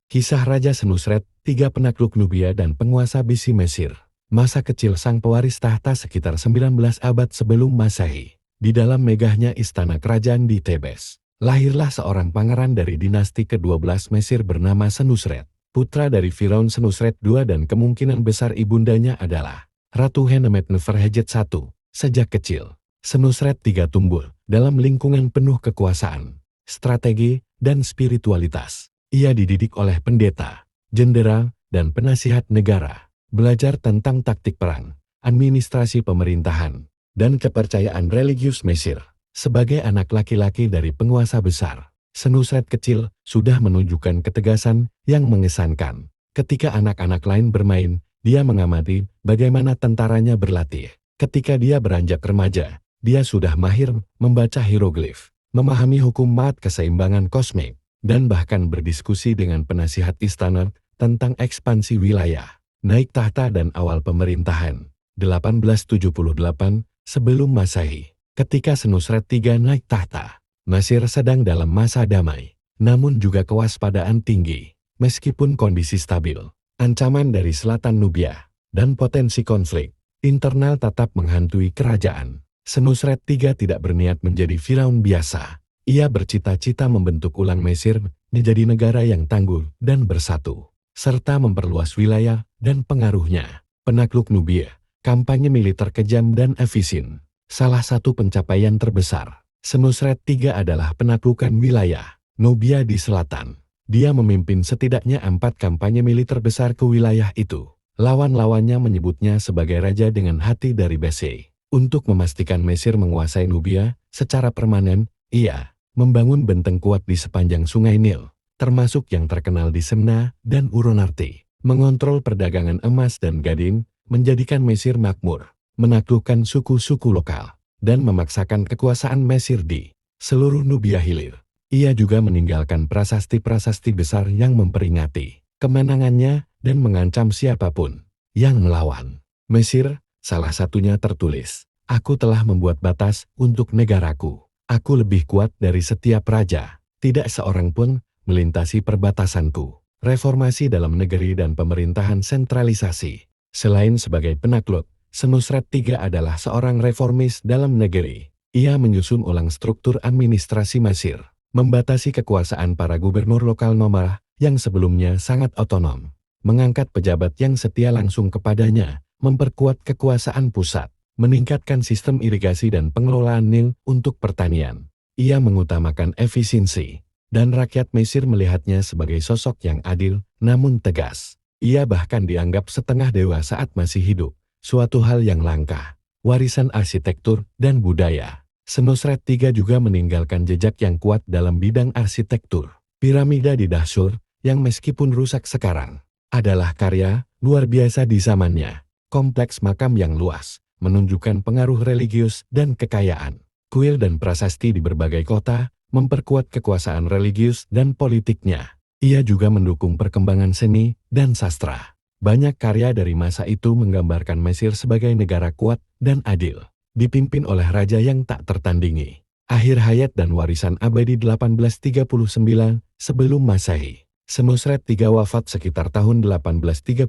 Kisah Raja Senusret, tiga penakluk Nubia dan penguasa Bisi Mesir. Masa kecil sang pewaris tahta sekitar 19 abad sebelum Masehi. Di dalam megahnya istana kerajaan di Tebes, lahirlah seorang pangeran dari dinasti ke-12 Mesir bernama Senusret, putra dari Firaun Senusret II dan kemungkinan besar ibundanya adalah Ratu Henemetneferhejet I. Sejak kecil, Senusret III tumbuh dalam lingkungan penuh kekuasaan, strategi, dan spiritualitas. Ia dididik oleh pendeta, jenderal, dan penasihat negara, belajar tentang taktik perang, administrasi pemerintahan, dan kepercayaan religius Mesir. Sebagai anak laki-laki dari penguasa besar, Senusret kecil sudah menunjukkan ketegasan yang mengesankan. Ketika anak-anak lain bermain, dia mengamati bagaimana tentaranya berlatih. Ketika dia beranjak remaja, dia sudah mahir membaca hieroglif, memahami hukum maat keseimbangan kosmik, dan bahkan berdiskusi dengan penasihat istana tentang ekspansi wilayah, naik tahta dan awal pemerintahan. 1878 sebelum Masehi, ketika Senusret III naik tahta, Mesir sedang dalam masa damai, namun juga kewaspadaan tinggi. Meskipun kondisi stabil, ancaman dari selatan Nubia, dan potensi konflik internal tetap menghantui kerajaan. Senusret III tidak berniat menjadi Firaun biasa. Ia bercita-cita membentuk ulang Mesir menjadi negara yang tangguh dan bersatu, serta memperluas wilayah dan pengaruhnya. Penakluk Nubia, kampanye militer kejam dan efisien. Salah satu pencapaian terbesar Senusret III adalah penaklukan wilayah Nubia di selatan. Dia memimpin setidaknya 4 kampanye militer besar ke wilayah itu. Lawan-lawannya menyebutnya sebagai raja dengan hati dari besi. Untuk memastikan Mesir menguasai Nubia secara permanen, ia membangun benteng kuat di sepanjang sungai Nil, termasuk yang terkenal di Semna dan Uronarti, mengontrol perdagangan emas dan gading, menjadikan Mesir makmur, menaklukkan suku-suku lokal, dan memaksakan kekuasaan Mesir di seluruh Nubia Hilir. Ia juga meninggalkan prasasti-prasasti besar yang memperingati kemenangannya dan mengancam siapapun yang melawan. Mesir, salah satunya tertulis, "Aku telah membuat batas untuk negaraku. Aku lebih kuat dari setiap raja. Tidak seorang pun melintasi perbatasanku." Reformasi dalam negeri dan pemerintahan sentralisasi. Selain sebagai penakluk, Senusret III adalah seorang reformis dalam negeri. Ia menyusun ulang struktur administrasi Mesir, membatasi kekuasaan para gubernur lokal nomarah yang sebelumnya sangat otonom, mengangkat pejabat yang setia langsung kepadanya, memperkuat kekuasaan pusat, meningkatkan sistem irigasi dan pengelolaan Nil untuk pertanian. Ia mengutamakan efisiensi, dan rakyat Mesir melihatnya sebagai sosok yang adil namun tegas. Ia bahkan dianggap setengah dewa saat masih hidup, suatu hal yang langka. Warisan arsitektur dan budaya. Senusret III juga meninggalkan jejak yang kuat dalam bidang arsitektur. Piramida di Dahsyur, yang meskipun rusak sekarang, adalah karya luar biasa di zamannya. Kompleks makam yang luas menunjukkan pengaruh religius dan kekayaan. Kuil dan prasasti di berbagai kota memperkuat kekuasaan religius dan politiknya. Ia juga mendukung perkembangan seni dan sastra. Banyak karya dari masa itu menggambarkan Mesir sebagai negara kuat dan adil, dipimpin oleh raja yang tak tertandingi. Akhir hayat dan warisan abadi 1839 sebelum Masehi. Senusret III wafat sekitar tahun 1839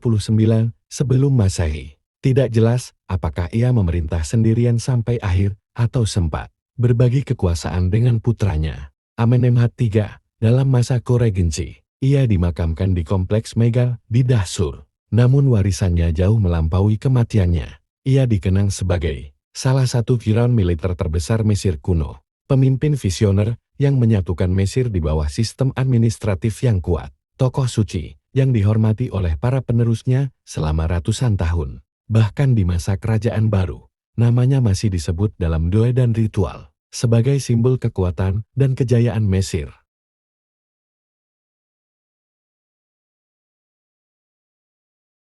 sebelum Masehi. Tidak jelas apakah ia memerintah sendirian sampai akhir atau sempat berbagi kekuasaan dengan putranya, Amenemhat III, dalam masa koregensi. Ia dimakamkan di kompleks Megal di Dahsyur, namun warisannya jauh melampaui kematiannya. Ia dikenang sebagai salah satu Firaun militer terbesar Mesir kuno, pemimpin visioner yang menyatukan Mesir di bawah sistem administratif yang kuat, tokoh suci yang dihormati oleh para penerusnya selama ratusan tahun. Bahkan di masa kerajaan baru, namanya masih disebut dalam doa dan ritual sebagai simbol kekuatan dan kejayaan Mesir.